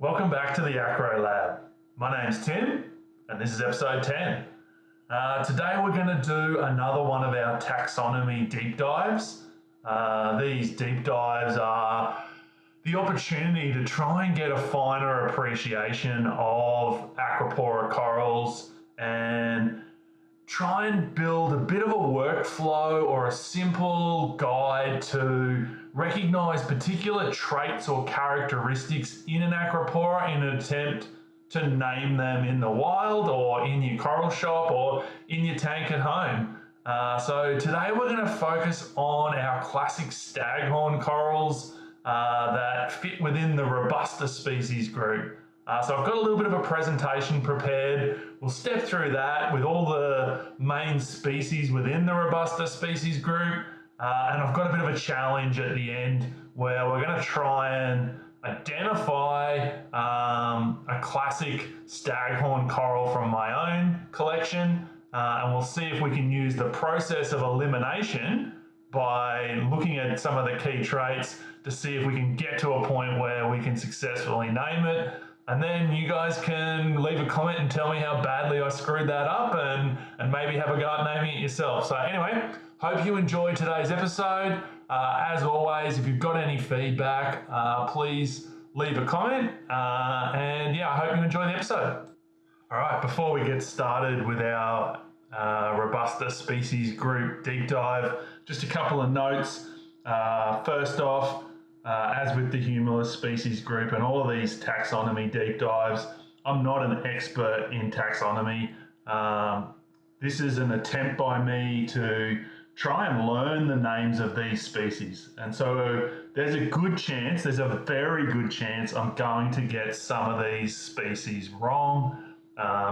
Welcome back to the Acro Lab. My name's Tim, and this is episode 10. Today we're going to do another one of our taxonomy deep dives. These deep dives are the opportunity to try and get a finer appreciation of acropora corals and try and build a bit of a workflow or a simple guide to recognize particular traits or characteristics in an acropora in an attempt to name them in the wild or in your coral shop or in your tank at home. So today we're going to focus on our classic staghorn corals that fit within the Robusta species group. So I've got a little bit of a presentation prepared. We'll step through that with all the main species within the Robusta species group. And I've got a bit of a challenge at the end where we're going to try and identify a classic staghorn coral from my own collection. And we'll see if we can use the process of elimination by looking at some of the key traits to see if we can get to a point where we can successfully name it. And then you guys can leave a comment and tell me how badly I screwed that up and maybe have a go at naming it yourself. So anyway, hope you enjoyed today's episode. As always, if you've got any feedback, please leave a comment. And yeah, I hope you enjoy the episode. All right, before we get started with our Robusta species group deep dive, just a couple of notes. First off, as with the Humulus species group and all of these taxonomy deep dives, I'm not an expert in taxonomy. This is an attempt by me to try and learn the names of these species. And so there's a very good chance I'm going to get some of these species wrong.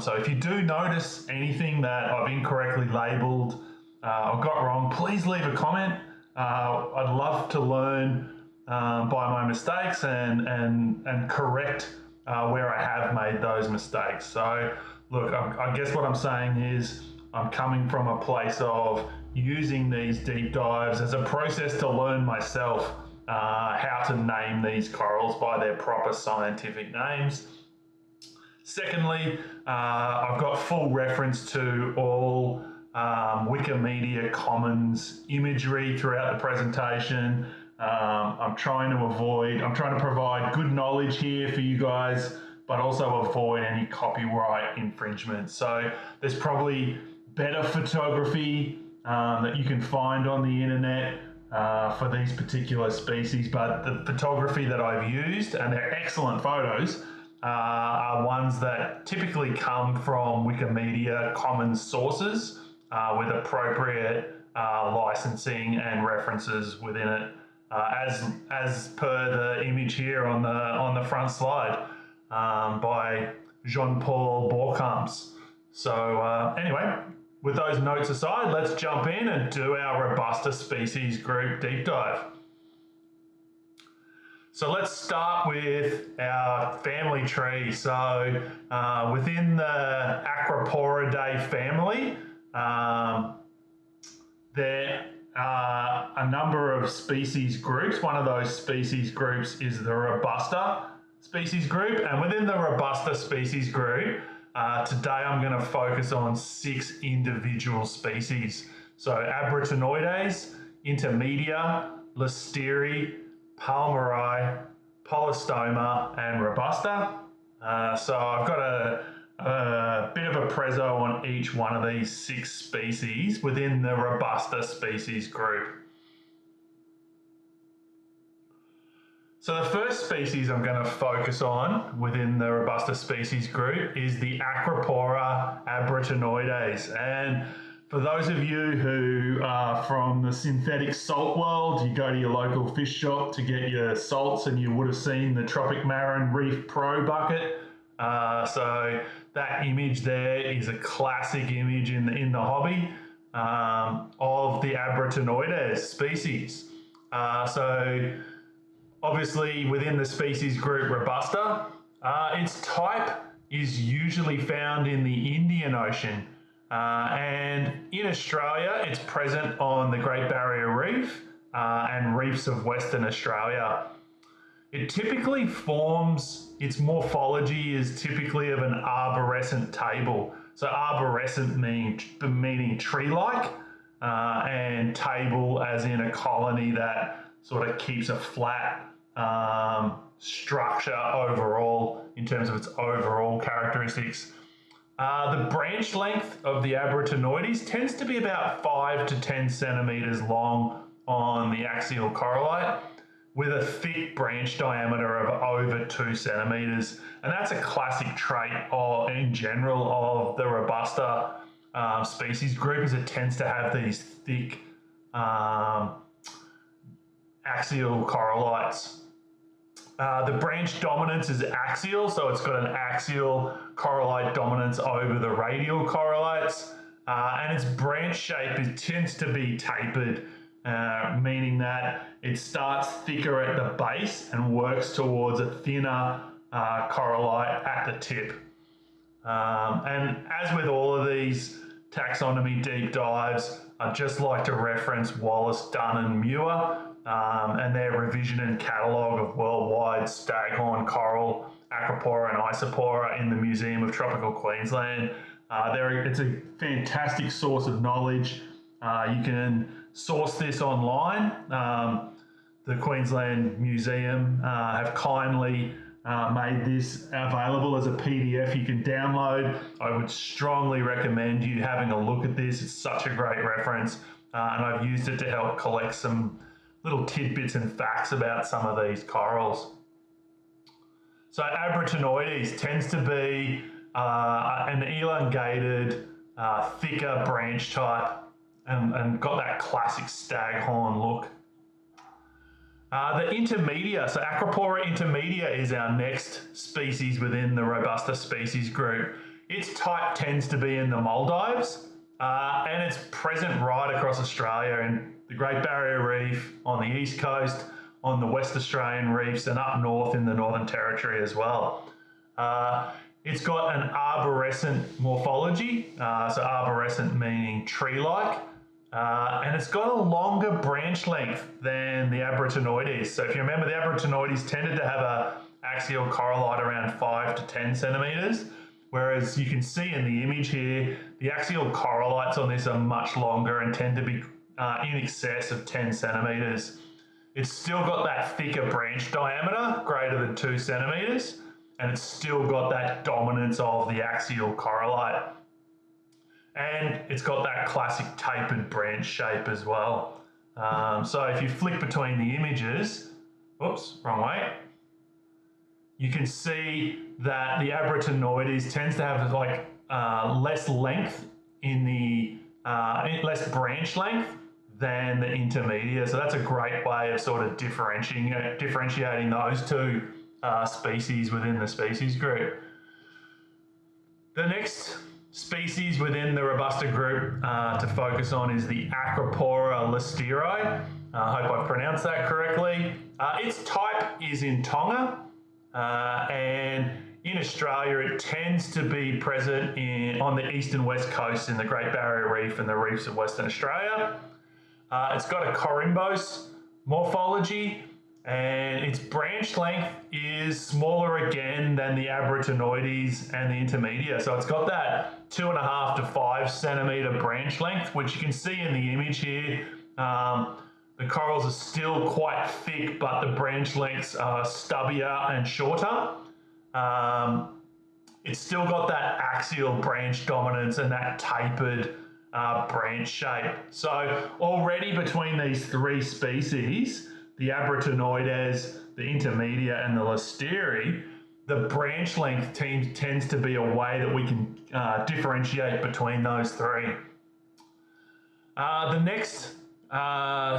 So if you do notice anything that I've incorrectly labeled or got wrong, please leave a comment. I'd love to learn by my mistakes and correct where I have made those mistakes. So look, I guess what I'm saying is I'm coming from a place of using these deep dives as a process to learn myself how to name these corals by their proper scientific names. Secondly, I've got full reference to all Wikimedia Commons imagery throughout the presentation. I'm trying to provide good knowledge here for you guys, but also avoid any copyright infringement. So there's probably better photography that you can find on the internet for these particular species, but the photography that I've used, and they're excellent photos, are ones that typically come from Wikimedia Commons sources with appropriate licensing and references within it. As per the image here on the front slide by Jean-Paul Borkamps. So anyway, with those notes aside, let's jump in and do our Robusta species group deep dive. So let's start with our family tree. So within the Acroporidae family, there a number of species groups. One of those species groups is the Robusta species group. And within the Robusta species group, today I'm going to focus on 6 individual species. So Abratinoides, Intermedia, Listeri, Palmeri, Polystoma, and Robusta. So I've got a bit of a prezzo on each one of these 6 species within the Robusta species group. So the first species I'm going to focus on within the Robusta species group is the Acropora abratinoides. And for those of you who are from the synthetic salt world, you go to your local fish shop to get your salts and you would have seen the Tropic Marin Reef Pro bucket. So that image there is a classic image in the hobby of the Abratinoides species. So obviously within the species group Robusta, its type is usually found in the Indian Ocean. And in Australia, it's present on the Great Barrier Reef and reefs of Western Australia. it typically forms, its morphology is typically of an arborescent table. So arborescent meaning tree-like, and table as in a colony that sort of keeps a flat structure overall in terms of its overall characteristics. The branch length of the Abratinoides tends to be about 5 to 10 centimeters long on the axial correlate, with a thick branch diameter of over 2 centimeters. And that's a classic trait in general of the Robusta species group, is it tends to have these thick axial correlates. The branch dominance is axial, so it's got an axial correlate dominance over the radial correlates, and its branch shape tends to be tapered, meaning that it starts thicker at the base and works towards a thinner correlate at the tip. And as with all of these taxonomy deep dives, I'd just like to reference Wallace, Dunn and Muir and their revision and catalogue of worldwide staghorn, coral, acropora and isopora in the Museum of Tropical Queensland. It's a fantastic source of knowledge. You can source this online. The Queensland Museum have kindly made this available as a PDF you can download. I would strongly recommend you having a look at this. It's such a great reference, and I've used it to help collect some little tidbits and facts about some of these corals. So Abratinoides tends to be an elongated, thicker branch type, and got that classic staghorn look. The intermedia, so Acropora intermedia is our next species within the Robusta species group. Its type tends to be in the Maldives, and it's present right across Australia in the Great Barrier Reef, on the east coast, on the West Australian reefs, and up north in the Northern Territory as well. It's got an arborescent morphology, so arborescent meaning tree-like, and it's got a longer branch length than the Abratinoides. So if you remember, the Abratinoides tended to have an axial correlate around 5 to 10 centimeters, whereas you can see in the image here, the axial correlates on this are much longer and tend to be in excess of 10 centimeters. It's still got that thicker branch diameter, greater than 2 centimeters, and it's still got that dominance of the axial correlate. And it's got that classic tapered branch shape as well. So if you flick between the images, oops, wrong way, you can see that the Abratinoides tends to have like less length in the, less branch length than the intermedia. So that's a great way of sort of differentiating those two species within the species group. The next species within the Robusta group to focus on is the acropora listeri. I hope I've pronounced that correctly. Its type is in Tonga, and in Australia it tends to be present on the east and west coast in the Great Barrier Reef and the reefs of Western Australia. It's got a corimbose morphology, and its branch length is smaller again than the Abratinoides and the intermedia. So it's got that 2.5 to 5 centimeter branch length, which you can see in the image here. The corals are still quite thick, but the branch lengths are stubbier and shorter. It's still got that axial branch dominance and that tapered branch shape. So already between these three species, the Abratinoides, the intermedia and the listeri, the branch length tends to be a way that we can differentiate between those three. The next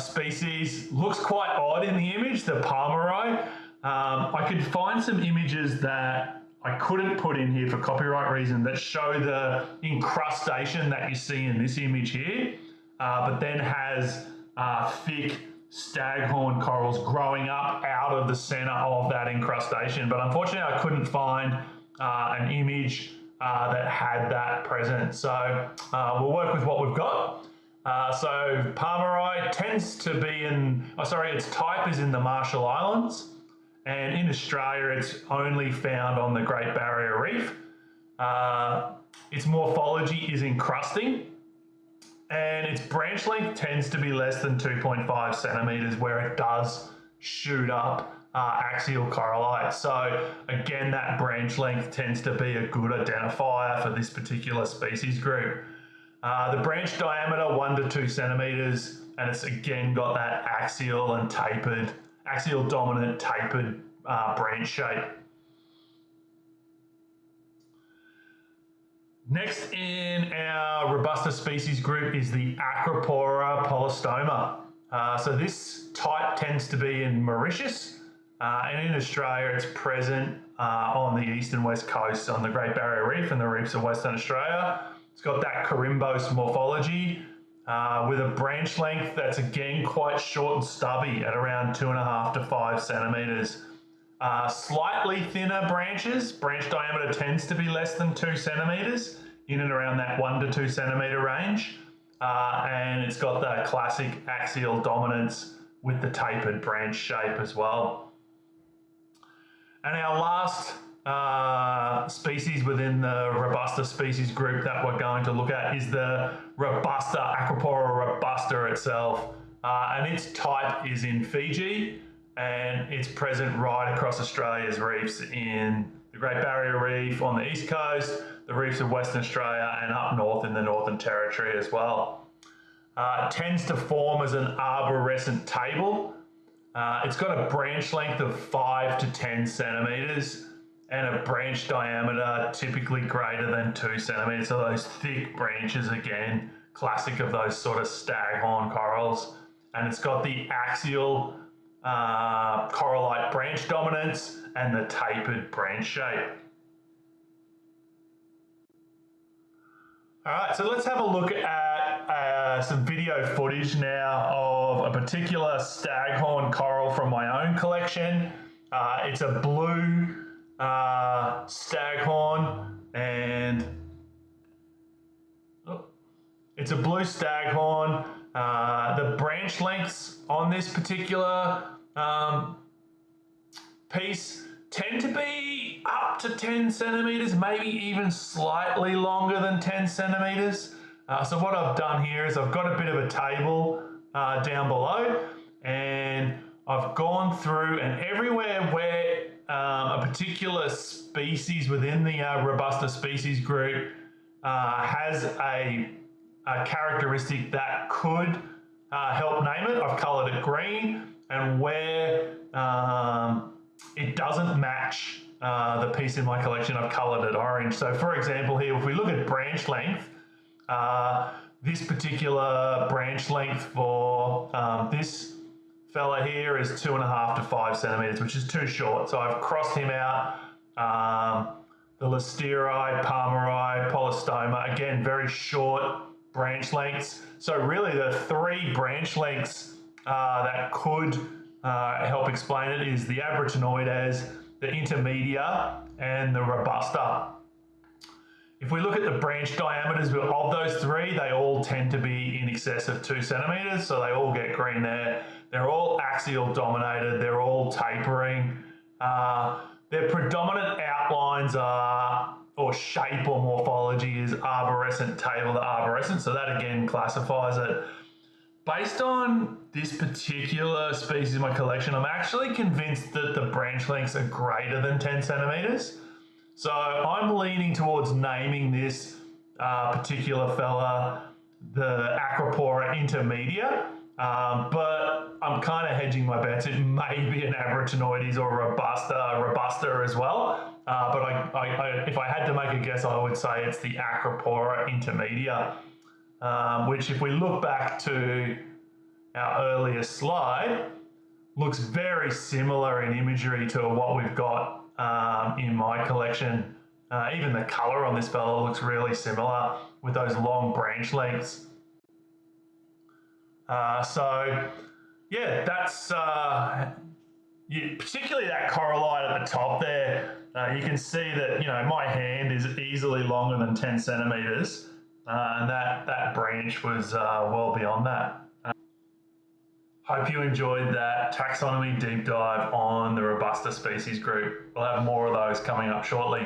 species looks quite odd in the image, the palmeri. I could find some images that I couldn't put in here for copyright reason that show the incrustation that you see in this image here, but then has thick staghorn corals growing up out of the center of that incrustation. But unfortunately, I couldn't find an image that had that present. So we'll work with what we've got. So palmeri tends to be its type is in the Marshall Islands, and in Australia it's only found on the Great Barrier Reef. Its morphology is encrusting, and its branch length tends to be less than 2.5 centimeters where it does shoot up axial corallite. So again, that branch length tends to be a good identifier for this particular species group. The branch diameter 1 to 2 centimeters, and it's again got that axial and tapered, axial dominant tapered branch shape. Next in our Robusta species group is the acropora polystoma. So this type tends to be in Mauritius, and in Australia it's present on the east and west coast on the Great Barrier Reef and the reefs of Western Australia. It's got that corimbose morphology with a branch length that's again quite short and stubby at around 2.5 to 5 centimeters. Slightly thinner branches, branch diameter tends to be less than 2 centimeters, in and around that 1 to 2 centimeter range. And it's got the classic axial dominance with the tapered branch shape as well. And our last species within the Robusta species group that we're going to look at is the Robusta, Acropora robusta itself. And its type is in Fiji, and it's present right across Australia's reefs in the Great Barrier Reef on the east coast, the reefs of Western Australia, and up north in the Northern Territory as well. It tends to form as an arborescent table. It's got a branch length of 5 to 10 centimeters and a branch diameter typically greater than 2 centimeters. So those thick branches, again, classic of those sort of staghorn corals. And it's got the axial corallite branch dominance and the tapered branch shape. All right, so let's have a look at some video footage now of a particular staghorn coral from my own collection. It's a blue staghorn, and it's a blue staghorn. The branch lengths on this particular piece tend to be up to 10 centimeters, maybe even slightly longer than 10 centimeters. So what I've done here is I've got a bit of a table down below, and I've gone through, and everywhere where a particular species within the Robusta species group has a characteristic that could help name it, I've coloured it green, and where it doesn't match the piece in my collection, I've coloured it orange. So for example here, if we look at branch length, this particular branch length for this fella here is 2.5 to 5 centimeters, which is too short. So I've crossed him out. The Listerii, Palmeri, Polystoma, again, very short branch lengths. So really the three branch lengths that could help explain it is the Abractinoides, the Intermedia, and the Robusta. If we look at the branch diameters of those three, they all tend to be in excess of 2 centimeters, so they all get green there. They're all axial dominated, they're all tapering. Their predominant outlines are, or shape or morphology is arborescent table to arborescent, so that again classifies it. Based on this particular species in my collection, I'm actually convinced that the branch lengths are greater than 10 centimeters. So I'm leaning towards naming this particular fella the Acropora intermedia, but I'm kind of hedging my bets. It may be an Abractinoides or Robusta as well. But if I had to make a guess, I would say it's the Acropora intermedia, which if we look back to our earlier slide, looks very similar in imagery to what we've got in my collection. Even the colour on this fella looks really similar with those long branch lengths. So yeah, that's particularly that corallite at the top there. You can see that, you know, my hand is easily longer than 10 centimeters, and that branch was well beyond that. Hope you enjoyed that taxonomy deep dive on the Robusta Species Group. We'll have more of those coming up shortly.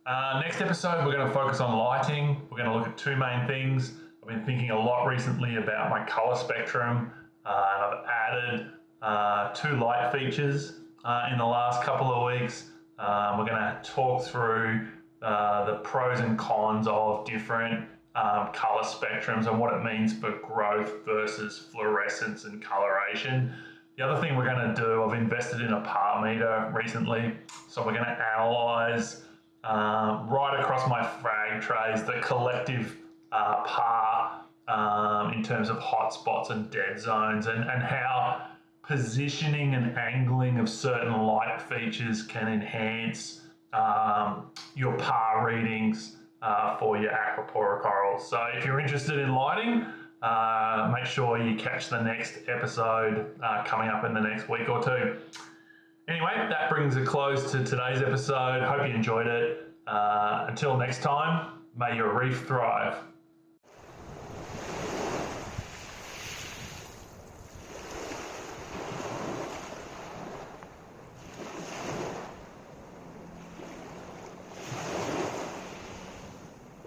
Next episode, we're going to focus on lighting. We're going to look at two main things. I've been thinking a lot recently about my colour spectrum, and I've added 2 light features in the last couple of weeks. We're going to talk through the pros and cons of different colour spectrums and what it means for growth versus fluorescence and coloration. The other thing we're going to do, I've invested in a par meter recently, so we're going to analyse right across my frag trays the collective par in terms of hotspots and dead zones, and how positioning and angling of certain light features can enhance your par readings for your acropora corals. So if you're interested in lighting, make sure you catch the next episode coming up in the next week or two. Anyway, that brings a close to today's episode. Hope you enjoyed it. Until next time, may your reef thrive.